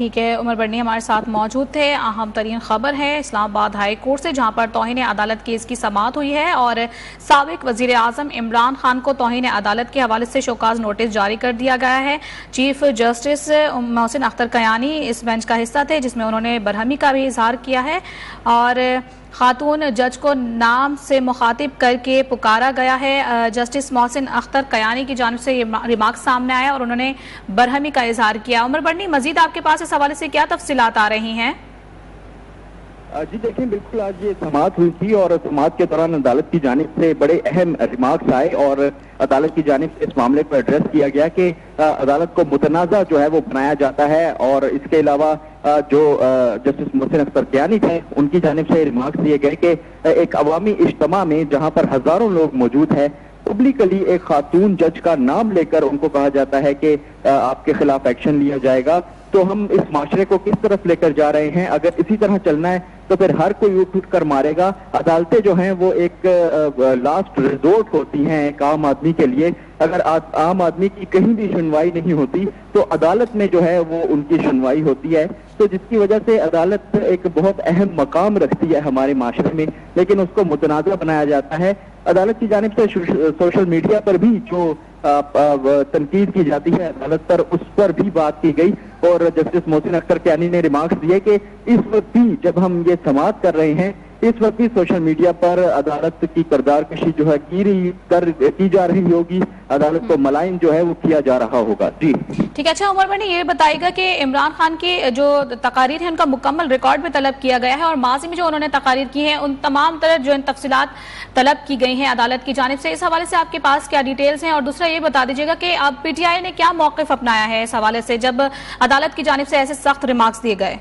ٹھیک ہے، عمر برنی ہمارے ساتھ موجود تھے۔ اہم ترین خبر ہے اسلام آباد ہائی کورٹ سے، جہاں پر توہین عدالت کیس کی سماعت ہوئی ہے اور سابق وزیر اعظم عمران خان کو توہین عدالت کے حوالے سے شوکاز نوٹس جاری کر دیا گیا ہے۔ چیف جسٹس محسن اختر کیانی اس بینچ کا حصہ تھے، جس میں انہوں نے برہمی کا بھی اظہار کیا ہے اور خاتون جج کو نام سے مخاطب کر کے پکارا گیا ہے۔ جسٹس محسن اختر کیانی کی جانب سے یہ ریمارک سامنے آیا اور انہوں نے برہمی کا اظہار کیا۔ عمر برنی، مزید آپ کے پاس اس حوالے سے کیا تفصیلات آ رہی ہیں؟ جی دیکھیں، بالکل آج یہ سماعت ہوئی تھی اور سماعت کے دوران عدالت کی جانب سے بڑے اہم ریمارکس آئے اور عدالت کی جانب سے اس معاملے کو ایڈریس کیا گیا کہ عدالت کو متنازع جو ہے وہ بنایا جاتا ہے، اور اس کے علاوہ جو جسٹس محسن اختر کیانی تھے ان کی جانب سے ریمارکس دیے گئے کہ ایک عوامی اجتماع میں جہاں پر ہزاروں لوگ موجود ہیں، پبلکلی ایک خاتون جج کا نام لے کر ان کو کہا جاتا ہے کہ آپ کے خلاف ایکشن لیا جائے گا، تو ہم اس معاشرے کو کس طرف لے کر جا رہے ہیں؟ اگر اسی طرح چلنا ہے تو پھر ہر کوئی اٹھ کر مارے گا۔ عدالتیں جو ہیں وہ ایک لاسٹ ریزورٹ ہوتی ہیں ایک عام آدمی کے لیے۔ اگر عام آدمی کی کہیں بھی سنوائی نہیں ہوتی تو عدالت میں جو ہے وہ ان کی سنوائی ہوتی ہے، تو جس کی وجہ سے عدالت ایک بہت اہم مقام رکھتی ہے ہمارے معاشرے میں، لیکن اس کو متنازع بنایا جاتا ہے۔ عدالت کی جانب سے سوشل میڈیا پر بھی جو تنقید کی جاتی ہے عدالت پر، اس پر بھی بات کی گئی، اور جسٹس محسن اختر کیانی نے ریمارکس دیے کہ اس وقت بھی جب ہم یہ سماعت کر رہے ہیں، اس وقت بھی سوشل میڈیا پر عدالت کی کردار کشی جو ہے کی جا رہی ہوگی، عدالت کو ملائم جو ہے وہ کیا جا رہا ہوگا۔ جی ٹھیک ہے، اچھا عمر بھائی یہ بتائے گا کہ عمران خان کی جو تقاریر ہیں ان کا مکمل ریکارڈ بھی طلب کیا گیا ہے، اور ماضی میں جو انہوں نے تقاریر کی ہیں ان تمام طرح جو تفصیلات طلب کی گئی ہیں عدالت کی جانب سے، اس حوالے سے آپ کے پاس کیا ڈیٹیلز ہیں؟ اور دوسرا یہ بتا دیجیے گا کہ اب پی ٹی آئی نے کیا موقف اپنایا ہے اس حوالے سے جب عدالت کی جانب سے ایسے سخت ریمارکس دیے گئے؟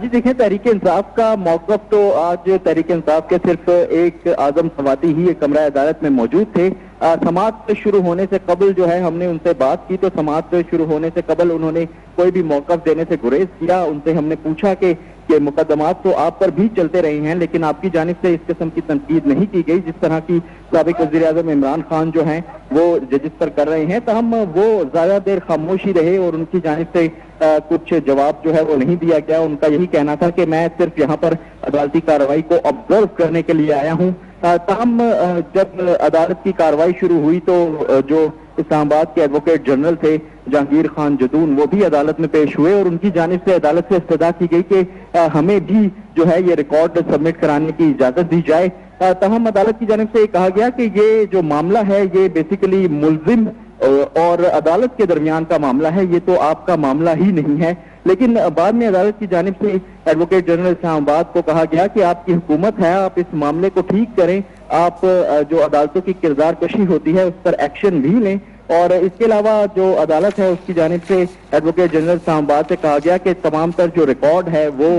جی دیکھیں، تحریک انصاف کا موقف تو آج تحریک انصاف کے صرف ایک اعظم سماعتی ہی کمرہ عدالت میں موجود تھے۔ سماعت شروع ہونے سے قبل جو ہے ہم نے ان سے بات کی، تو سماعت شروع ہونے سے قبل انہوں نے کوئی بھی موقف دینے سے گریز کیا۔ ان سے ہم نے پوچھا کہ مقدمات تو آپ پر بھی چلتے رہے ہیں، لیکن آپ کی جانب سے اس قسم کی تنقید نہیں کی گئی جس طرح کی سابق وزیر اعظم عمران خان جو ہیں وہ ججز پر کر رہے ہیں، تاہم وہ زیادہ دیر خاموشی رہے اور ان کی جانب سے کچھ جواب جو ہے وہ نہیں دیا گیا۔ ان کا یہی کہنا تھا کہ میں صرف یہاں پر عدالتی کارروائی کو آبزرو کرنے کے لیے آیا ہوں۔ تاہم جب عدالت کی کارروائی شروع ہوئی تو جو اسلام آباد کے ایڈوکیٹ جنرل تھے جہانگیر خان جدون، وہ بھی عدالت میں پیش ہوئے اور ان کی جانب سے عدالت سے استدعا کی گئی کہ ہمیں بھی جو ہے یہ ریکارڈ سبمٹ کرانے کی اجازت دی جائے۔ تاہم عدالت کی جانب سے یہ کہا گیا کہ یہ جو معاملہ ہے یہ بیسیکلی ملزم اور عدالت کے درمیان کا معاملہ ہے، یہ تو آپ کا معاملہ ہی نہیں ہے۔ لیکن بعد میں عدالت کی جانب سے ایڈوکیٹ جنرل اسلام آباد کو کہا گیا کہ آپ کی حکومت ہے، آپ اس معاملے کو ٹھیک کریں، آپ جو عدالتوں کی کردار کشی ہوتی ہے اس پر ایکشن بھی لیں، اور اس کے علاوہ جو عدالت ہے اس کی جانب سے ایڈوکیٹ جنرل اسلام آباد سے کہا گیا کہ تمام تر جو ریکارڈ ہے وہ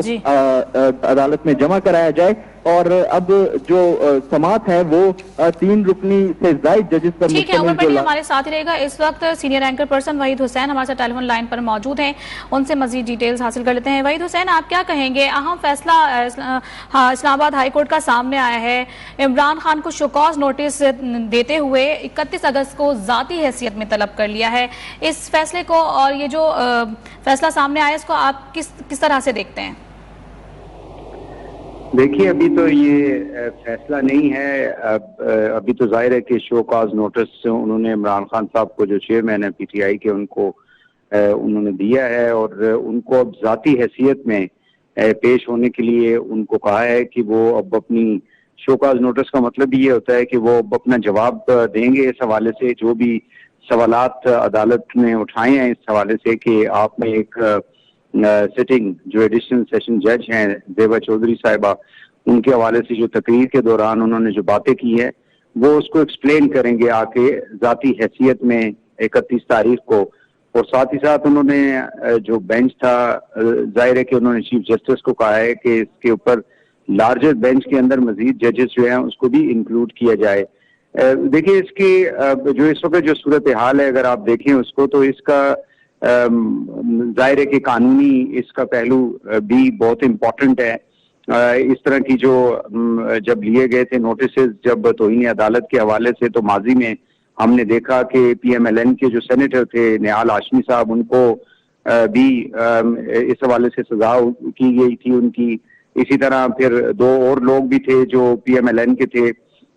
عدالت میں جمع کرایا جائے، اور اب جو سماعت ہے وہ 3 رکنی سے زائد ججز پر ٹھیک ہے، عمر بھائی ہمارے ساتھ ہی رہے گا۔ اس وقت سینئر اینکر پرسن وحید حسین ہمارے ساتھ ٹیلی فون لائن پر موجود ہیں، ان سے مزید ڈیٹیلز حاصل کر لیتے ہیں۔ وحید حسین، آپ کیا کہیں گے؟ اہم فیصلہ اسلام آباد ہائی کورٹ کا سامنے آیا ہے، عمران خان کو شوکاز نوٹس دیتے ہوئے 31 اگست کو ذاتی حیثیت میں طلب کر لیا ہے۔ اس فیصلے کو اور یہ جو فیصلہ سامنے آیا اس کو آپ کس طرح سے دیکھتے ہیں؟ دیکھیے، ابھی تو یہ فیصلہ نہیں ہے، ابھی تو ظاہر ہے کہ شو کاز نوٹس انہوں نے عمران خان صاحب کو جو چیئرمین ہے پی ٹی آئی کے انہوں نے دیا ہے، اور ان کو اب ذاتی حیثیت میں پیش ہونے کے لیے ان کو کہا ہے کہ وہ اب اپنی شو کاز نوٹس کا مطلب یہ ہوتا ہے کہ وہ اب اپنا جواب دیں گے اس حوالے سے، جو بھی سوالات عدالت نے اٹھائے ہیں اس حوالے سے کہ آپ نے ایک سٹنگ جو ایڈیشنل سیشن جج ہیں زیبا چودھری صاحبہ، ان کے حوالے سے جو تقریر کے دوران انہوں نے جو باتیں کی ہیں وہ اس کو ایکسپلین کریں گے آ کے ذاتی حیثیت میں 31 تاریخ کو۔ اور ساتھ ہی ساتھ انہوں نے جو بینچ تھا، ظاہر ہے کہ انہوں نے چیف جسٹس کو کہا ہے کہ اس کے اوپر لارجر بینچ کے اندر مزید ججز جو ہیں اس کو بھی انکلوڈ کیا جائے۔ دیکھیں، اس کی جو اس وقت جو صورتحال ہے اگر آپ دیکھیں اس کو، تو اس کا ظاہر ہے کہ قانونی اس کا پہلو بھی بہت امپورٹنٹ ہے۔ اس طرح کی جو جب لیے گئے تھے نوٹسز جب توہین عدالت کے حوالے سے، تو ماضی میں ہم نے دیکھا کہ پی ایم ایل این کے جو سینیٹر تھے نیال ہاشمی صاحب، ان کو بھی اس حوالے سے سزا کی گئی تھی ان کی. اسی طرح پھر 2 اور لوگ بھی تھے جو پی ایم ایل این کے تھے،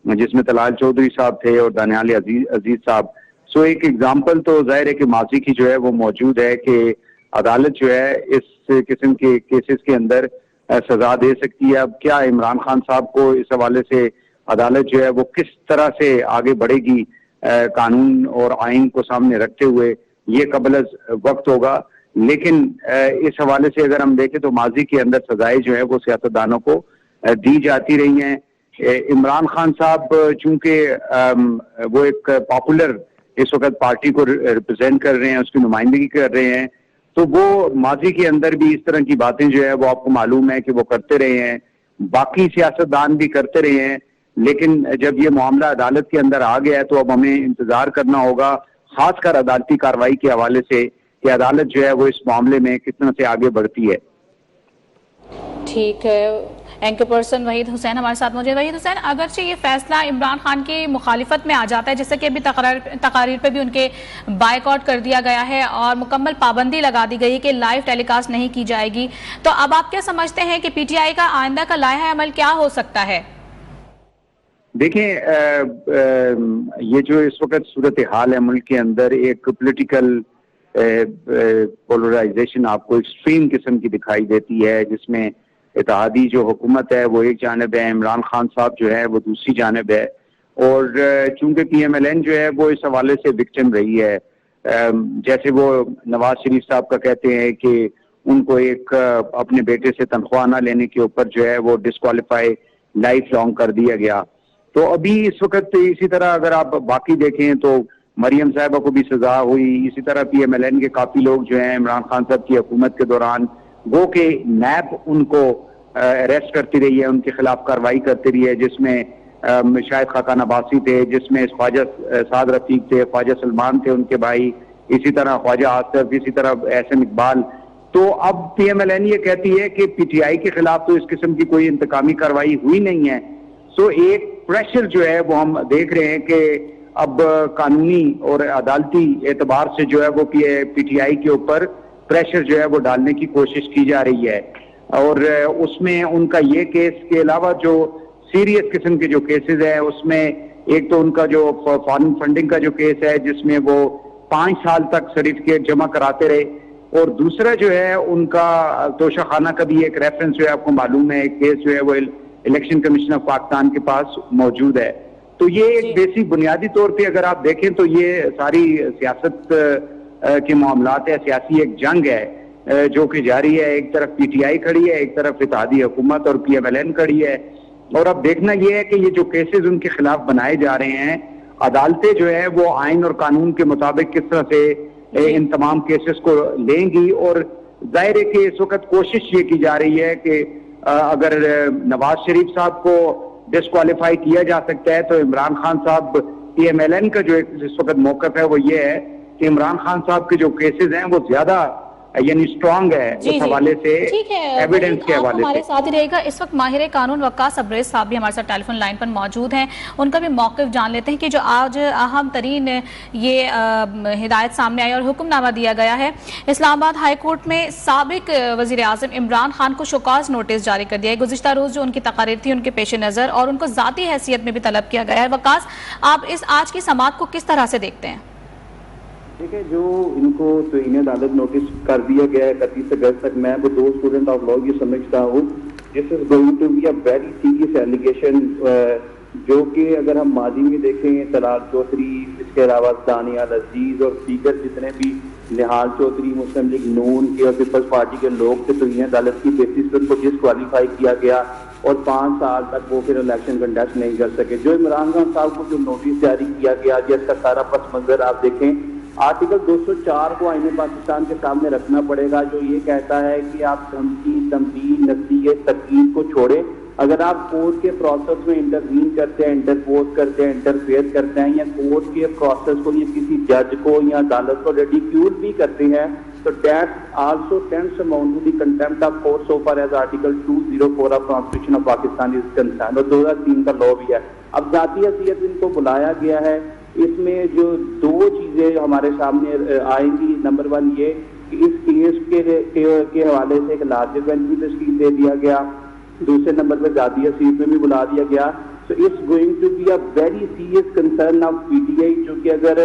جس میں طلال چودھری صاحب تھے اور دانیال عزیز صاحب. سو ایک ایگزامپل تو ظاہر ہے کہ ماضی کی جو ہے وہ موجود ہے کہ عدالت جو ہے اس قسم کے کیسز کے اندر سزا دے سکتی ہے. اب کیا عمران خان صاحب کو اس حوالے سے عدالت جو ہے وہ کس طرح سے آگے بڑھے گی قانون اور آئین کو سامنے رکھتے ہوئے، یہ قبل از وقت ہوگا. لیکن اس حوالے سے اگر ہم دیکھیں تو ماضی کے اندر سزائیں جو ہے وہ سیاستدانوں کو دی جاتی رہی ہیں. عمران خان صاحب چونکہ وہ ایک پاپولر اس وقت پارٹی کو ریپرزینٹ کر رہے ہیں، اس کی نمائندگی کر رہے ہیں، تو وہ ماضی کے اندر بھی اس طرح کی باتیں جو ہے وہ آپ کو معلوم ہے کہ وہ کرتے رہے ہیں، باقی سیاستدان بھی کرتے رہے ہیں. لیکن جب یہ معاملہ عدالت کے اندر آ گیا ہے تو اب ہمیں انتظار کرنا ہوگا، خاص کر عدالتی کارروائی کے حوالے سے، کہ عدالت جو ہے وہ اس معاملے میں کس طرح سے آگے بڑھتی ہے. ٹھیک ہے، اینکر پرسن وحید حسین ہمارے ساتھ موجود. وحید حسین، اگرچہ یہ فیصلہ عمران خان کی مخالفت میں آ جاتا ہے، جیسے کہ ابھی تقاریر پہ بھی ان کے بائیکاٹ کر دیا گیا ہے اور مکمل پابندی لگا دی گئی کہ لائیو ٹیلی کاسٹ نہیں کی جائے گی، تو اب آپ کیا سمجھتے ہیں کہ پی ٹی آئی کا آئندہ کا لائحہ عمل کیا ہو سکتا ہے؟ دیکھیں، یہ جو اس وقت صورتحال ہے ملک کے اندر، ایک پولیٹیکل پولرائزیشن آپ کو ایکسٹریم قسم کی دکھائی دیتی ہے، جس میں اتحادی جو حکومت ہے وہ ایک جانب ہے، عمران خان صاحب جو ہے وہ دوسری جانب ہے. اور چونکہ پی ایم ایل این جو ہے وہ اس حوالے سے وکٹم رہی ہے، جیسے وہ نواز شریف صاحب کا کہتے ہیں کہ ان کو ایک اپنے بیٹے سے تنخواہ نہ لینے کے اوپر جو ہے وہ ڈسکوالیفائی لائف لانگ کر دیا گیا. تو ابھی اس وقت اسی طرح اگر آپ باقی دیکھیں تو مریم صاحبہ کو بھی سزا ہوئی. اسی طرح پی ایم ایل این کے کافی لوگ جو ہیں عمران خان صاحب کی حکومت کے دوران وہ کہ نیب ان کو اریسٹ کرتی رہی ہے، ان کے خلاف کارروائی کرتی رہی ہے، جس میں شاہد خاقان عباسی تھے، جس میں خواجہ سعد رفیق تھے، خواجہ سلمان تھے ان کے بھائی، اسی طرح خواجہ آصف، اسی طرح احسن اقبال. تو اب پی ایم ایل این یہ کہتی ہے کہ پی ٹی آئی کے خلاف تو اس قسم کی کوئی انتقامی کارروائی ہوئی نہیں ہے. سو ایک پریشر جو ہے وہ ہم دیکھ رہے ہیں کہ اب قانونی اور عدالتی اعتبار سے جو ہے وہ پی ٹی آئی کے اوپر پریشر جو ہے وہ ڈالنے کی کوشش کی جا رہی ہے. اور اس میں ان کا یہ کیس کے علاوہ جو سیریس قسم کے جو کیسز ہیں، اس میں ایک تو ان کا جو فارن فنڈنگ کا جو کیس ہے جس میں وہ 5 سال تک سرٹیفکیٹ جمع کراتے رہے، اور دوسرا جو ہے ان کا توشہ خانہ کا بھی ایک ریفرنس جو ہے آپ کو معلوم ہے، ایک کیس جو ہے وہ الیکشن کمیشن آف پاکستان کے پاس موجود ہے. تو یہ ایک بیسک بنیادی طور پہ اگر آپ دیکھیں تو یہ ساری سیاست کے معاملات ہے، سیاسی ایک جنگ ہے جو کہ جاری ہے. ایک طرف پی ٹی آئی کھڑی ہے، ایک طرف اتحادی حکومت اور پی ایم ایل این کھڑی ہے. اور اب دیکھنا یہ ہے کہ یہ جو کیسز ان کے خلاف بنائے جا رہے ہیں، عدالتیں جو ہے وہ آئین اور قانون کے مطابق کس طرح سے ان تمام کیسز کو لیں گی. اور ظاہر ہے کہ اس وقت کوشش یہ کی جا رہی ہے کہ اگر نواز شریف صاحب کو ڈسکوالیفائی کیا جا سکتا ہے تو عمران خان صاحب، پی ایم ایل این کا جو اس وقت موقف ہے وہ یہ ہے کہ عمران خان صاحب کے جو کیسز ہیں وہ زیادہ یعنی اسٹرانگ ہے اس حوالے سے، ایویڈنس کے حوالے سے. ہمارے ساتھ ہی رہے گا. اس وقت ماہر قانون وقاص ابریز صاحب بھی ہمارے ساتھ ٹیلی فون لائن پر موجود ہیں، ان کا بھی موقف جان لیتے ہیں کہ جو آج اہم ترین یہ ہدایت سامنے آئی اور حکم نامہ دیا گیا ہے، اسلام آباد ہائی کورٹ میں سابق وزیر اعظم عمران خان کو شوکاز نوٹس جاری کر دیا ہے. گزشتہ روز جو ان کی تقاریر تھی ان کے پیش نظر اور ان کو ذاتی حیثیت میں بھی طلب کیا گیا ہے. وقاص، آپ اس آج کی سماعت کو کس طرح سے دیکھتے ہیں؟ دیکھیں، جو ان کو توہین عدالت نوٹس کر دیا گیا ہے 31 اگست تک، میں وہ 2 اسٹوڈنٹ آف لا یہ سمجھتا ہوں this is going to be a very serious allegation, جو کہ اگر ہم ماضی میں دیکھیں طلال چودھری، اس کے علاوہ دانیال عزیز اور دیگر جتنے بھی نہال چودھری مسلم لیگ نون کے اور پیپلز پارٹی کے لوگ تھے، توہین عدالت کی بیسس پر ان کو ڈسکوالیفائی کیا گیا اور 5 سال تک وہ پھر الیکشن کنڈکٹ نہیں کر سکے. جو عمران خان صاحب کو جو نوٹس جاری کیا گیا جس کا سارا پس منظر آپ دیکھیں، آرٹیکل 204 کو آئین پاکستان کے سامنے رکھنا پڑے گا، جو یہ کہتا ہے کہ آپ دھمکی، تنبیہ، نصیحت، تقید کو چھوڑیں. اگر آپ کورٹ کے پروسیس میں انٹروین کرتے ہیں، انٹرپوز کرتے ہیں، انٹرفیئر کرتے ہیں، یا کورٹ کے پروسیس کو یا کسی جج کو یا عدالت کو ریڈیکیول بھی کرتے ہیں، تو that also tends amount to the contempt of court so far as article 204 of constitution of Pakistan is concerned, اور 2003 کا لا بھی ہے. اب ذاتی حیثیت ان کو بلایا گیا ہے، اس میں جو 2 چیزیں ہمارے سامنے آئیں گی. نمبر 1 یہ کہ اس کیس کے حوالے سے ایک لارجر بینچ بھی تشکیل دے دیا گیا. دوسرے نمبر پہ ذاتی حسیب میں بھی بلا دیا گیا. So it's going to be a very serious concern of PTI, جو کہ اگر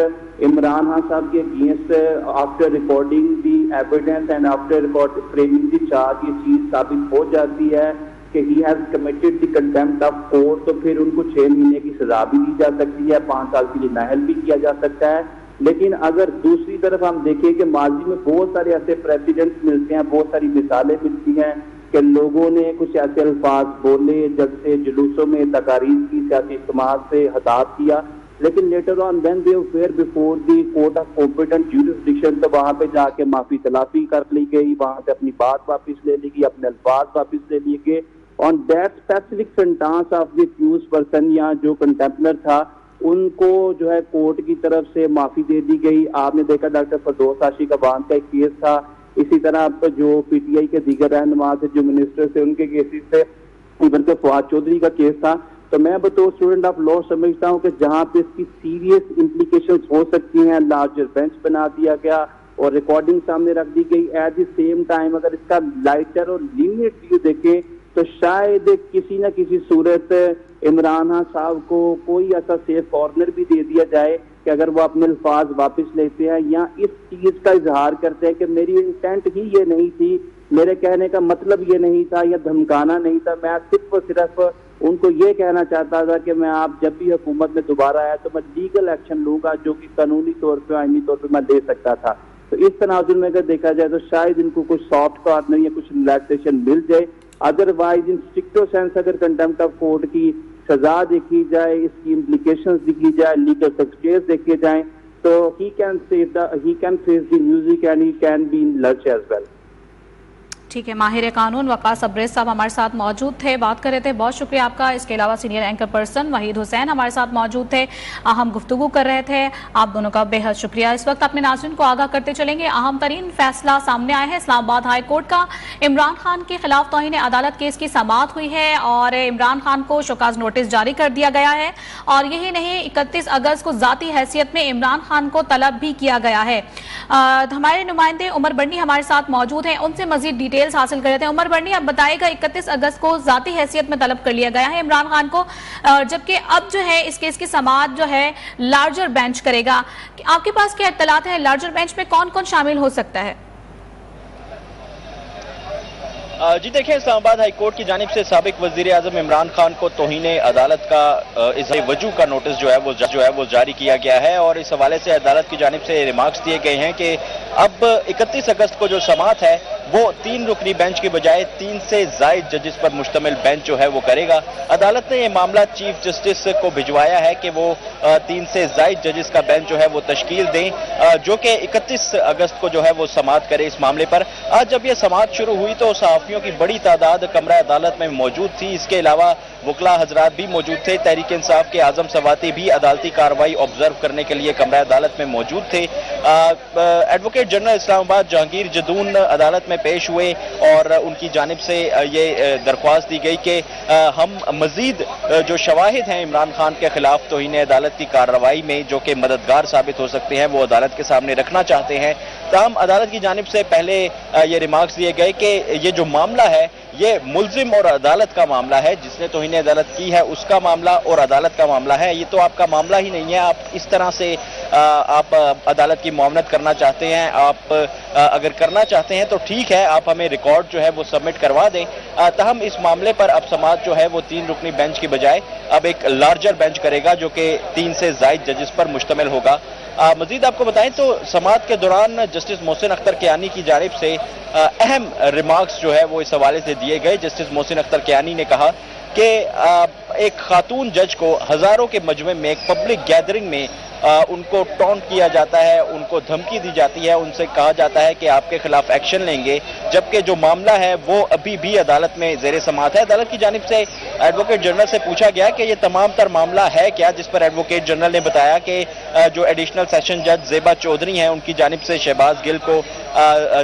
عمران خان صاحب کے against after recording the evidence and after framing the charge یہ چیز ثابت ہو جاتی ہے کہ he has committed the contempt of court, تو پھر ان کو 6 مہینے کی سزا بھی دی جا سکتی ہے, 5 سال کے لیے نااہل بھی کیا جا سکتا ہے. لیکن اگر دوسری طرف ہم دیکھیں کہ ماضی میں بہت سارے ایسے پریسیڈنٹس ملتے ہیں, بہت ساری مثالیں ملتی ہیں کہ لوگوں نے کچھ ایسے الفاظ بولے, جلسے جلوسوں میں تقاریر کی, سیاسی اجتماعات سے خطاب کیا, لیکن later on when they fair before the court of competent jurisdiction تو وہاں پہ جا کے معافی تلافی کر لی گئی, وہاں سے اپنی بات واپس لے لی گئی, اپنے الفاظ واپس لے لیے گئے. On that specific sentence of the accused person یا جو کنٹمپلر تھا ان کو جو ہے کورٹ کی طرف سے معافی دے دی گئی. آپ نے دیکھا ڈاکٹر فردوس عاشق عوان کا ایک کیس تھا, اسی طرح جو پی ٹی آئی کے دیگر رہنما تھے, جو منسٹر تھے, ان کے کیسز تھے, ایون کہ فواد چودھری کا کیس تھا. تو میں بطور اسٹوڈنٹ آف لا سمجھتا ہوں کہ جہاں پہ اس کی سیریس امپلیکیشنز ہو سکتی ہیں, لارجر بینچ بنا دیا گیا اور ریکارڈنگ سامنے رکھ دی گئی. ایٹ دی سیم ٹائم اگر اس کا لائٹر اور لینیٹ ویو دیکھیں تو شاید کسی نہ کسی صورت عمران خان صاحب کو کوئی ایسا سیف کارنر بھی دے دیا جائے کہ اگر وہ اپنے الفاظ واپس لیتے ہیں یا اس چیز کا اظہار کرتے ہیں کہ میری انٹینٹ ہی یہ نہیں تھی, میرے کہنے کا مطلب یہ نہیں تھا یا دھمکانا نہیں تھا, میں صرف اور صرف ان کو یہ کہنا چاہتا تھا کہ میں آپ جب بھی حکومت میں دوبارہ آیا تو میں لیگل ایکشن لوں گا جو کہ قانونی طور پہ آئینی طور پہ میں لے سکتا تھا. تو اس تناظر میں اگر دیکھا جائے تو شاید ان کو کچھ سافٹ کارنر یا کچھ ریلیکسیشن مل جائے. ادروائز ان اسٹرکٹو سینس اگر کنٹمپٹ آف کورٹ کی سزا دیکھی جائے, اس کی امپلیکیشنز دیکھی جائے, لیگل سکسیس دیکھے جائیں تو he can face the music and he can be in lurch as well. ٹھیک ہے, ماہر قانون وقاص ابریز صاحب ہمارے ساتھ موجود تھے, بات کر رہے تھے, بہت شکریہ آپ کا. اس کے علاوہ سینئر اینکر پرسن وحید حسین ہمارے ساتھ موجود تھے, اہم گفتگو کر رہے تھے, آپ دونوں کا بے حد شکریہ. اس وقت اپنے ناظرین کو آگاہ کرتے چلیں گے, اہم ترین فیصلہ سامنے آیا ہے اسلام آباد ہائی کورٹ کا. عمران خان کے خلاف توہین عدالت کیس کی سماعت ہوئی ہے اور عمران خان کو شوکاز نوٹس جاری کر دیا گیا ہے, اور یہی نہیں 31 اگست کو ذاتی حیثیت میں عمران خان کو طلب بھی کیا گیا ہے. ہمارے نمائندے عمر بڑنی ہمارے ساتھ موجود ہیں, ان سے مزید ڈیٹیلز حاصل کر رہے تھے. عمر بڑنی, اب بتائے گا 31 اگست کو ذاتی حیثیت میں طلب کر لیا گیا ہے عمران خان کو, جبکہ اب جو ہے اس کیس کی سماعت جو ہے لارجر بینچ کرے گا. آپ کے پاس کیا اطلاعات ہیں, لارجر بینچ میں کون کون شامل ہو سکتا ہے؟ جی دیکھیں, اسلام آباد ہائی کورٹ کی جانب سے سابق وزیر اعظم عمران خان کو توہین عدالت کا اظہار وجوہ کا نوٹس جو ہے وہ جاری کیا گیا ہے, اور اس حوالے سے عدالت کی جانب سے ریمارکس دیے گئے ہیں کہ اب 31 اگست کو جو سماعت ہے وہ 3 رکنی بینچ کی بجائے 3 سے زائد ججز پر مشتمل بینچ جو ہے وہ کرے گا. عدالت نے یہ معاملہ چیف جسٹس کو بھجوایا ہے کہ وہ 3 سے زائد ججز کا بینچ جو ہے وہ تشکیل دیں, جو کہ 31 اگست کو جو ہے وہ سماعت کرے اس معاملے پر. آج جب یہ سماعت شروع ہوئی تو صحافیوں کی بڑی تعداد کمرہ عدالت میں موجود تھی. اس کے علاوہ وکلاء حضرات بھی موجود تھے. تحریک انصاف کے اعظم سواتی بھی عدالتی کارروائی آبزرو کرنے کے لیے کمرہ عدالت میں موجود تھے. ایڈوکیٹ جنرل اسلام آباد جہانگیر جدون عدالت میں پیش ہوئے اور ان کی جانب سے یہ درخواست دی گئی کہ ہم مزید جو شواہد ہیں عمران خان کے خلاف توہین عدالت کی کارروائی میں جو کہ مددگار ثابت ہو سکتے ہیں وہ عدالت کے سامنے رکھنا چاہتے ہیں. تاہم عدالت کی جانب سے پہلے یہ ریمارکس دیے گئے کہ یہ جو معاملہ ہے یہ ملزم اور عدالت کا معاملہ ہے, جس نے توہین عدالت کی ہے اس کا معاملہ اور عدالت کا معاملہ ہے. یہ تو آپ کا معاملہ ہی نہیں ہے. آپ اس طرح سے آپ عدالت کی معاونت کرنا چاہتے ہیں, آپ اگر کرنا چاہتے ہیں تو ٹھیک ہے, آپ ہمیں ریکارڈ جو ہے وہ سبمٹ کروا دیں. تاہم اس معاملے پر اب سماعت جو ہے وہ 3 رکنی بینچ کی بجائے اب ایک لارجر بینچ کرے گا جو کہ 3 سے زائد ججز پر مشتمل ہوگا. مزید آپ کو بتائیں تو سماعت کے دوران جسٹس محسن اختر کیانی کی جانب سے اہم ریمارکس جو ہے وہ اس حوالے سے دیے گئے. جسٹس محسن اختر کیانی نے کہا کہ ایک خاتون جج کو ہزاروں کے مجمع میں ایک پبلک گیدرنگ میں ان کو ٹونٹ کیا جاتا ہے, ان کو دھمکی دی جاتی ہے, ان سے کہا جاتا ہے کہ آپ کے خلاف ایکشن لیں گے, جبکہ جو معاملہ ہے وہ ابھی بھی عدالت میں زیر سماعت ہے. عدالت کی جانب سے ایڈوکیٹ جنرل سے پوچھا گیا کہ یہ تمام تر معاملہ ہے کیا, جس پر ایڈوکیٹ جنرل نے بتایا کہ جو ایڈیشنل سیشن جج زیبا چودھری ہیں ان کی جانب سے شہباز گل کو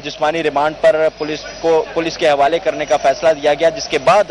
جسمانی ریمانڈ پر پولیس کے حوالے کرنے کا فیصلہ دیا گیا, جس کے بعد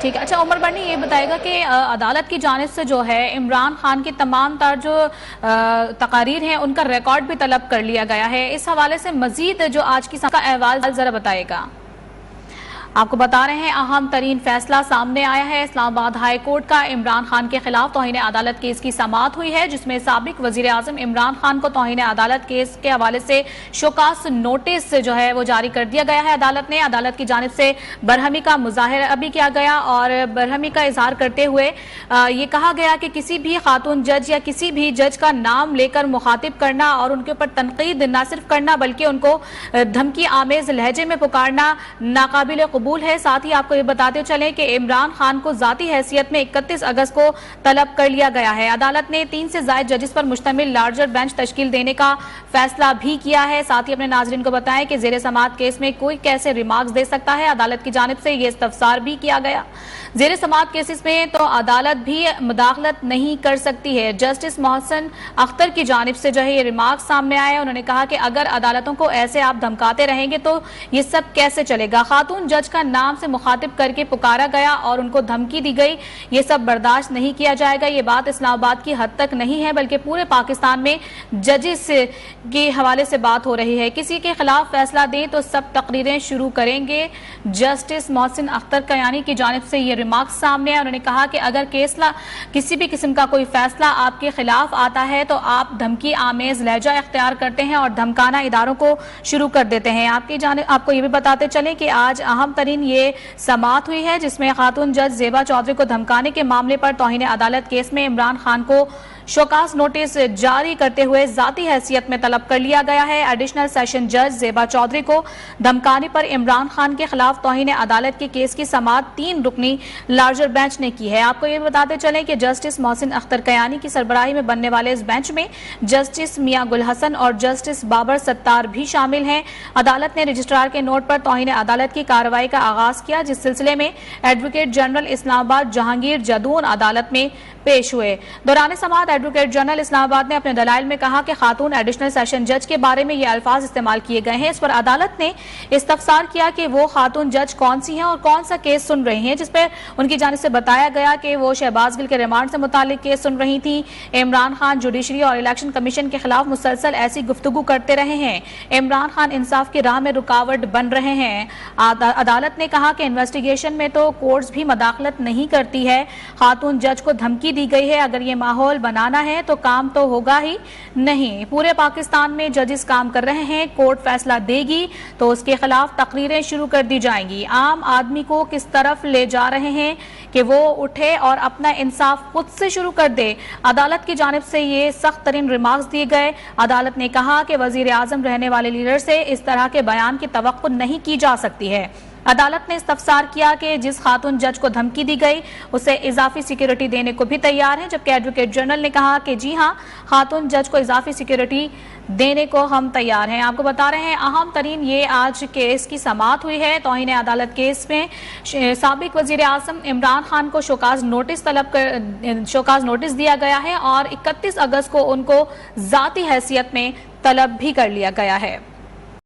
ٹھیک ہے. اچھا عمر بڑنی یہ بتائے گا کہ عدالت کی جانب سے جو ہے عمران خان کی تمام تر جو تقاریر ہیں ان کا ریکارڈ بھی طلب کر لیا گیا ہے. اس حوالے سے مزید جو آج کی کا احوال ذرا بتائے گا. آپ کو بتا رہے ہیں اہم ترین فیصلہ سامنے آیا ہے. اسلام آباد ہائی کورٹ کا عمران خان کے خلاف توہین عدالت کیس کی سماعت ہوئی ہے، جس میں سابق وزیر اعظم عمران خان کو توہین عدالت کیس کے حوالے سے شوکاز نوٹس جو ہے وہ جاری کر دیا گیا ہے. عدالت کی جانب سے برہمی کا مظاہرہ بھی کیا گیا اور برہمی کا اظہار کرتے ہوئے یہ کہا گیا کہ کسی بھی خاتون جج یا کسی بھی جج کا نام لے کر مخاطب کرنا اور ان کے اوپر تنقید نہ صرف کرنا بلکہ ان کو دھمکی آمیز لہجے میں پکارنا ناقابل قبول ہے. ساتھ ہی آپ کو یہ بتاتے چلیں کہ عمران خان کو ذاتی حیثیت میں 31 اگست کو طلب کر لیا گیا ہے. عدالت نے 3 سے زائد ججز پر مشتمل لارجر بینچ تشکیل دینے کا فیصلہ بھی کیا ہے. ساتھ ہی اپنے ناظرین کو بتائیں کہ زیر سماعت کیس میں کوئی کیسے ریمارکس دے سکتا ہے. عدالت کی جانب سے یہ استفسار بھی کیا گیا. زیر سماعت کیسز میں تو عدالت بھی مداخلت نہیں کر سکتی ہے. جسٹس محسن اختر کی جانب سے جو ہے یہ ریمارکس سامنے آئے. انہوں نے کہا کہ اگر عدالتوں کو ایسے آپ دھمکاتے رہیں گے تو یہ سب کیسے چلے گا. خاتون جج کا نام سے مخاطب کر کے پکارا گیا اور ان کو دھمکی دی گئی، یہ سب برداشت نہیں کیا جائے گا. یہ بات اسلام آباد کی حد تک نہیں ہے بلکہ پورے پاکستان میں ججز کے حوالے سے بات ہو رہی ہے. کسی کے خلاف فیصلہ دیں تو سب تقریریں شروع کریں گے. جسٹس محسن اختر کیانی کی جانب سے یہ ریمارکس سامنے ہے. انہوں نے کہا کہ اگر کسی بھی قسم کا کوئی فیصلہ آپ کے خلاف آتا ہے تو آپ دھمکی آمیز لہجہ اختیار کرتے ہیں اور دھمکانا اداروں کو شروع کر دیتے ہیں. آپ کو یہ بھی بتاتے چلیں کہ آج اہم ترین یہ سماعت ہوئی ہے جس میں خاتون جج زیبا چودھری کو دھمکانے کے معاملے پر توہین عدالت کیس میں عمران خان کو شوکاز نوٹس جاری کرتے ہوئے ذاتی حیثیت میں طلب کر لیا گیا ہے. ایڈیشنل سیشن جج زیبا چودھری کو دھمکانے پر عمران خان کے خلاف توہین عدالت کے کیس کی سماعت 3 رکنی لارجر بینچ نے کی ہے. آپ کو یہ بتاتے چلیں کہ جسٹس محسن اختر کیانی کی سربراہی میں بننے والے اس بینچ میں جسٹس میاں گل حسن اور جسٹس بابر ستار بھی شامل ہیں. عدالت نے رجسٹرار کے نوٹ پر توہین عدالت کی کارروائی کا آغاز کیا، جس سلسلے میں ایڈوکیٹ جنرل اسلام آباد جہانگیر جدون عدالت میں پیش ہوئے. دوران سماعت ایڈوکیٹ جنرل اسلام آباد نے اپنے دلائل میں کہا کہ خاتون ایڈیشنل سیشن جج کے بارے میں یہ الفاظ استعمال کیے گئے ہیں. اس پر عدالت نے استفسار کیا کہ وہ خاتون جج کون سی ہیں اور کون سا کیس سن رہی ہیں، جس پر ان کی جانب سے بتایا گیا کہ وہ شہباز گل کے ریمانڈ سے متعلق کیس سن رہی تھیں. عمران خان جوڈیشری اور الیکشن کمیشن کے خلاف مسلسل ایسی گفتگو کرتے رہے ہیں. عمران خان انصاف کی راہ میں رکاوٹ بن رہے ہیں. عدالت نے کہا کہ انویسٹیگیشن میں تو کورٹس بھی مداخلت نہیں کرتی ہے. خاتون جج کو دھمکی دی گئی ہے. اگر یہ ماحول بنانا ہے تو کام تو ہوگا ہی نہیں. پورے پاکستان میں ججز کام کر رہے ہیں. کورٹ فیصلہ دے گی تو اس کے خلاف تقریریں شروع کر دی جائیں گی. عام آدمی کو کس طرف لے جا رہے ہیں کہ وہ اٹھے اور اپنا انصاف خود سے شروع کر دے. عدالت کی جانب سے یہ سخت ترین ریمارکس دیے گئے. عدالت نے کہا کہ وزیر اعظم رہنے والے لیڈر سے اس طرح کے بیان کی توقع نہیں کی جا سکتی ہے. عدالت نے استفسار کیا کہ جس خاتون جج کو دھمکی دی گئی اسے اضافی سیکیورٹی دینے کو بھی تیار ہیں، جبکہ ایڈوکیٹ جنرل نے کہا کہ جی ہاں، خاتون جج کو اضافی سیکیورٹی دینے کو ہم تیار ہیں. آپ کو بتا رہے ہیں اہم ترین یہ آج کیس کی سماعت ہوئی ہے. توہین عدالت کیس میں سابق وزیر اعظم عمران خان کو شوکاز نوٹس دیا گیا ہے اور 31 اگست کو ان کو ذاتی حیثیت میں طلب بھی کر لیا گیا ہے.